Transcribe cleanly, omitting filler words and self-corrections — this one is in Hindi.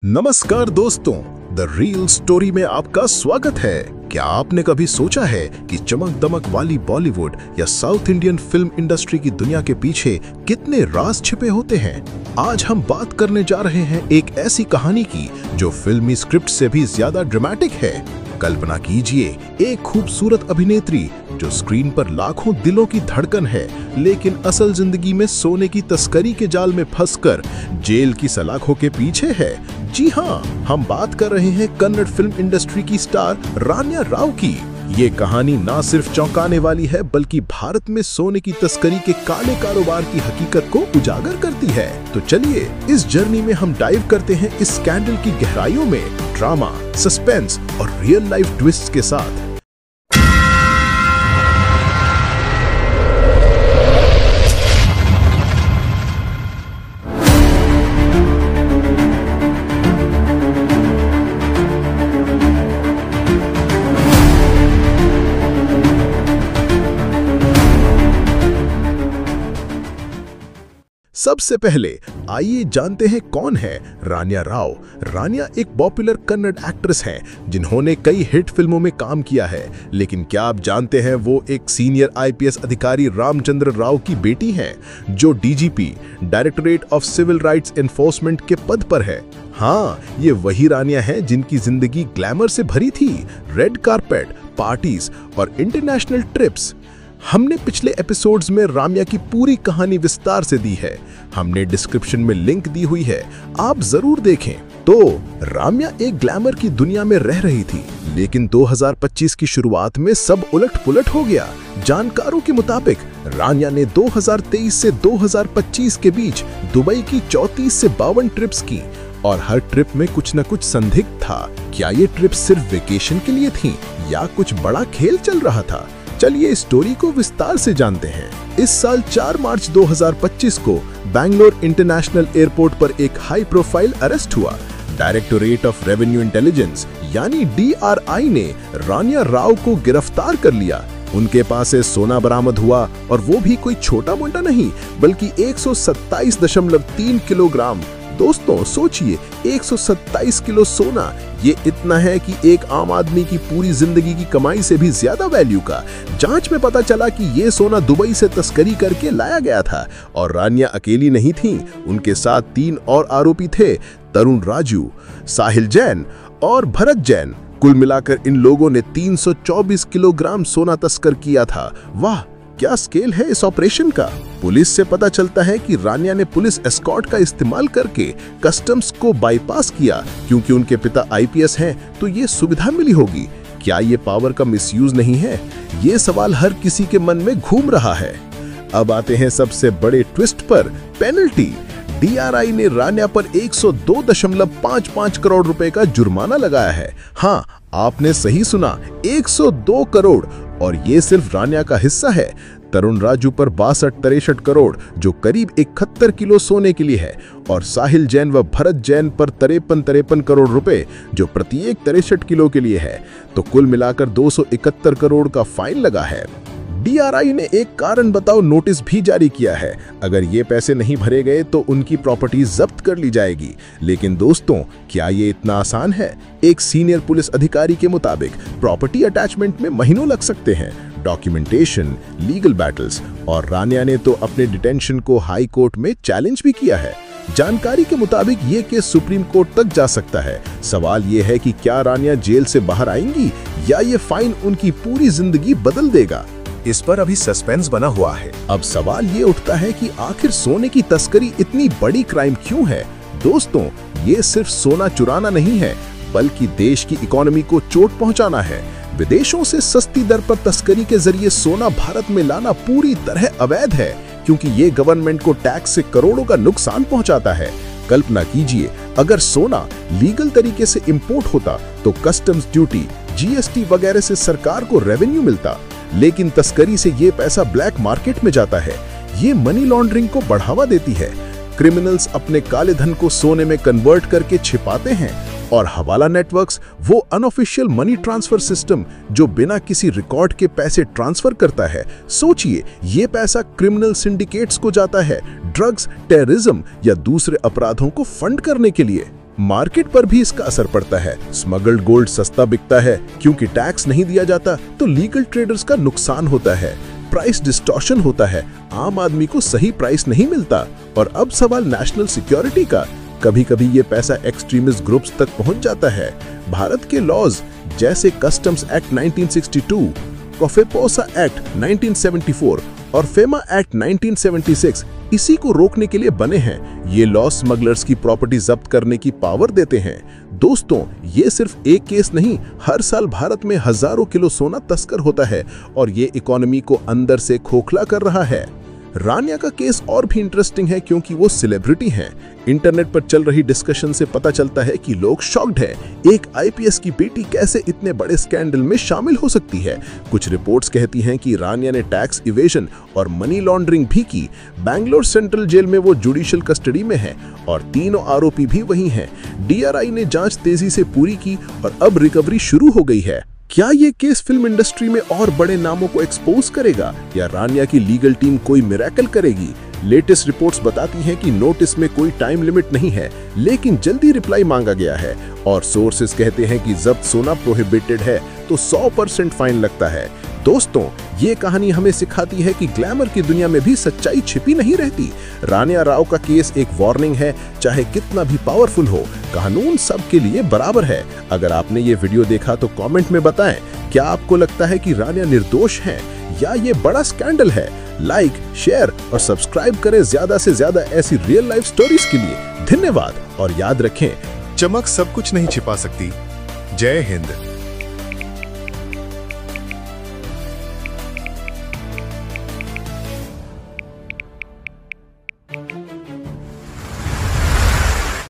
नमस्कार दोस्तों, द रियल स्टोरी में आपका स्वागत है। क्या आपने कभी सोचा है कि चमक दमक वाली बॉलीवुड या साउथ इंडियन फिल्म इंडस्ट्री की दुनिया के पीछे कितने राज छिपे होते हैं? आज हम बात करने जा रहे हैं एक ऐसी कहानी की जो फिल्मी स्क्रिप्ट से भी ज्यादा ड्रामेटिक है। कल्पना कीजिए, एक खूबसूरत अभिनेत्री जो स्क्रीन पर लाखों दिलों की धड़कन है, लेकिन असल जिंदगी में सोने की तस्करी के जाल में फंसकर जेल की सलाखों के पीछे है। जी हाँ, हम बात कर रहे हैं कन्नड़ फिल्म इंडस्ट्री की स्टार रान्या राव की। ये कहानी ना सिर्फ चौंकाने वाली है, बल्कि भारत में सोने की तस्करी के काले कारोबार की हकीकत को उजागर करती है। तो चलिए इस जर्नी में हम डाइव करते हैं इस स्कैंडल की गहराइयों में, ड्रामा, सस्पेंस और रियल लाइफ ट्विस्ट्स के साथ। सबसे पहले आइए जानते हैं कौन है रान्या राव। रान्या एक पॉपुलर कन्नड़ एक्ट्रेस हैं जिन्होंने कई हिट फिल्मों में काम किया है। लेकिन क्या आप जानते हैं वो एक सीनियर आईपीएस अधिकारी रामचंद्र राव की बेटी हैं, जो DGP directorate of civil rights enforcement के पद पर है। हाँ, ये वही रान्या है जिनकी जिंदगी ग्लैमर से भरी थी, रेड कारपेट, पार्टीज और इंटरनेशनल ट्रिप्स। हमने पिछले एपिसोड्स में रान्या की पूरी कहानी विस्तार से दी है, हमने डिस्क्रिप्शन में लिंक दी हुई है, आप जरूर देखें। तो रान्या एक ग्लैमर की दुनिया में रह रही थी, लेकिन 2025 की शुरुआत में सब उलट-पुलट हो गया। जानकारों के मुताबिक रान्या ने 2023 से 2025 के बीच दुबई की 34 से 52 ट्रिप्स की, और हर ट्रिप में कुछ न कुछ संदिग्ध था। क्या ये ट्रिप सिर्फ वेकेशन के लिए थी या कुछ बड़ा खेल चल रहा था? चलिए स्टोरी को विस्तार से जानते हैं। इस साल 4 मार्च 2025 को बैंगलोर इंटरनेशनल एयरपोर्ट पर एक हाई प्रोफाइल अरेस्ट हुआ। डायरेक्टोरेट ऑफ रेवेन्यू इंटेलिजेंस यानी DRI ने रान्या राव को गिरफ्तार कर लिया। उनके पास से सोना बरामद हुआ, और वो भी कोई छोटा मोटा नहीं, बल्कि 127.3 किलोग्राम। दोस्तों सोचिए, 127 किलो सोना, ये इतना है कि एक आम आदमी की पूरी जिंदगी की कमाई से भी ज्यादा वैल्यू का। जांच में पता चला कि ये सोना दुबई से तस्करी करके लाया गया था, और रान्या अकेली नहीं थी, उनके साथ 3 और आरोपी थे, तरुण राजू, साहिल जैन और भरत जैन। कुल मिलाकर इन लोगों ने 324 किलोग्राम सोना तस्कर किया था। वाह, क्या स्केल है इस ऑपरेशन का। पुलिस से पता चलता है कि रान्या ने पुलिस एस्कॉर्ट का इस्तेमाल करके कस्टम्स को बाईपास किया, क्योंकि उनके पिता आईपीएस हैं, तो ये सुविधा मिली होगी। क्या ये पावर का मिसयूज नहीं है? ये सवाल हर किसी के मन में घूम रहा है। अब आते हैं सबसे बड़े ट्विस्ट पर, पेनल्टी। DRI ने रान्या पर 102.55 करोड़ रुपए का जुर्माना लगाया है। हाँ, आपने सही सुना, 102 करोड़। और ये सिर्फ रान्या का हिस्सा है। तरुण राजू पर 62-63 करोड़, जो करीब 71 किलो सोने के लिए है, और साहिल जैन व भरत जैन पर 53-53 करोड़ रुपए, जो प्रत्येक 63 किलो के लिए है। तो कुल मिलाकर 271 करोड़ का फाइन लगा है। DRI ने एक कारण बताओ नोटिस भी जारी किया है। अगर ये पैसे नहीं भरे गए तो उनकी प्रॉपर्टी जब्त कर ली जाएगी। लेकिन दोस्तों, क्या ये इतना आसान है? एक सीनियर पुलिस अधिकारी के मुताबिक प्रॉपर्टी अटैचमेंट में महीनों लग सकते हैं, डॉक्यूमेंटेशन, लीगल बैटल्स, और रान्या ने तो अपने डिटेंशन को हाई कोर्ट में चैलेंज भी किया है। जानकारी के मुताबिक ये केस सुप्रीम कोर्ट तक जा सकता है। सवाल ये है कि क्या रान्या जेल से बाहर आएंगी, या ये फाइन उनकी पूरी जिंदगी बदल देगा? इस पर अभी सस्पेंस बना हुआ है। अब सवाल ये उठता है कि आखिर सोने की तस्करी इतनी बड़ी क्राइम क्यों है? दोस्तों, ये सिर्फ सोना चुराना नहीं है, बल्कि देश की इकोनॉमी को चोट पहुंचाना है। विदेशों से सस्ती दर पर तस्करी के जरिए सोना भारत में लाना पूरी तरह अवैध है, क्योंकि ये गवर्नमेंट को टैक्स से करोड़ों का नुकसान पहुंचाता है। कल्पना कीजिए, अगर सोना लीगल तरीके से इंपोर्ट होता तो कस्टम्स ड्यूटी, GST वगैरह से सरकार को रेवेन्यू मिलता, लेकिन तस्करी से ये पैसा ब्लैक मार्केट में जाता है। ये मनी लॉन्ड्रिंग को बढ़ावा देती है। क्रिमिनल्स अपने काले धन को सोने में कन्वर्ट करके छिपाते हैं, और हवाला नेटवर्क्स, वो अनऑफिशियल मनी ट्रांसफर सिस्टम जो बिना किसी रिकॉर्ड के पैसे ट्रांसफर करता है। सोचिए, ये पैसा क्रिमिनल सिंडिकेट्स को जाता है, ड्रग्स, टेररिज्म या दूसरे अपराधों को फंड करने के लिए। मार्केट पर भी इसका असर पड़ता है। स्मगल्ड गोल्ड सस्ता बिकता है क्योंकि टैक्स नहीं दिया जाता, तो लीगल ट्रेडर्स का नुकसान होता है। प्राइस डिस्टॉर्शन होता है, आम आदमी को सही प्राइस नहीं मिलता। और अब सवाल नेशनल सिक्योरिटी का। कभी कभी ये पैसा एक्सट्रीमिस्ट ग्रुप्स तक पहुंच जाता है। भारत के लॉज जैसे कस्टम्स एक्ट 1962, कोफेपोसा एक्ट 1974 और फेमा एक्ट 1976 इसी को रोकने के लिए बने हैं। ये लॉ स्मगलर्स की प्रॉपर्टी जब्त करने की पावर देते हैं। दोस्तों, ये सिर्फ एक केस नहीं, हर साल भारत में हजारों किलो सोना तस्कर होता है और ये इकोनॉमी को अंदर से खोखला कर रहा है। रानिया का केस और भी इंटरेस्टिंग है क्योंकि वो सेलिब्रिटी हैं। इंटरनेट पर चल रही डिस्कशन से पता चलता है कि लोग शॉक्ड हैं। एक आईपीएस की बेटी कैसे इतने बड़े स्कैंडल में शामिल हो सकती है। कुछ रिपोर्ट्स कहती हैं कि रानिया ने टैक्स इवेजन और मनी लॉन्ड्रिंग भी की। बैंगलोर सेंट्रल जेल में वो जुडिशियल कस्टडी में है और तीनों आरोपी भी वही हैं। डीआरआई ने जांच तेजी से पूरी की और अब रिकवरी शुरू हो गई है। क्या ये केस फिल्म इंडस्ट्री में और बड़े नामों को एक्सपोज करेगा या रानिया की लीगल टीम कोई मिरेकल करेगी? लेटेस्ट रिपोर्ट्स बताती हैं कि नोटिस में कोई टाइम लिमिट नहीं है, लेकिन जल्दी रिप्लाई मांगा गया है और सोर्सेस कहते हैं कि जब्त सोना प्रोहिबिटेड है तो 100% फाइन लगता है। दोस्तों, ये कहानी हमें सिखाती है कि ग्लैमर की दुनिया में भी सच्चाई छिपी नहीं रहती। रानिया राव का केस एक वार्निंग है, चाहे कितना भी पावरफुल हो, कानून सबके लिए बराबर है। अगर आपने ये वीडियो देखा तो कमेंट में बताएं, क्या आपको लगता है कि रानिया निर्दोष हैं या ये बड़ा स्कैंडल है? लाइक, शेयर और सब्सक्राइब करें ज्यादा से ज्यादा ऐसी रियल लाइफ स्टोरीज के लिए। धन्यवाद और याद रखें, चमक सब कुछ नहीं छिपा सकती। जय हिंद।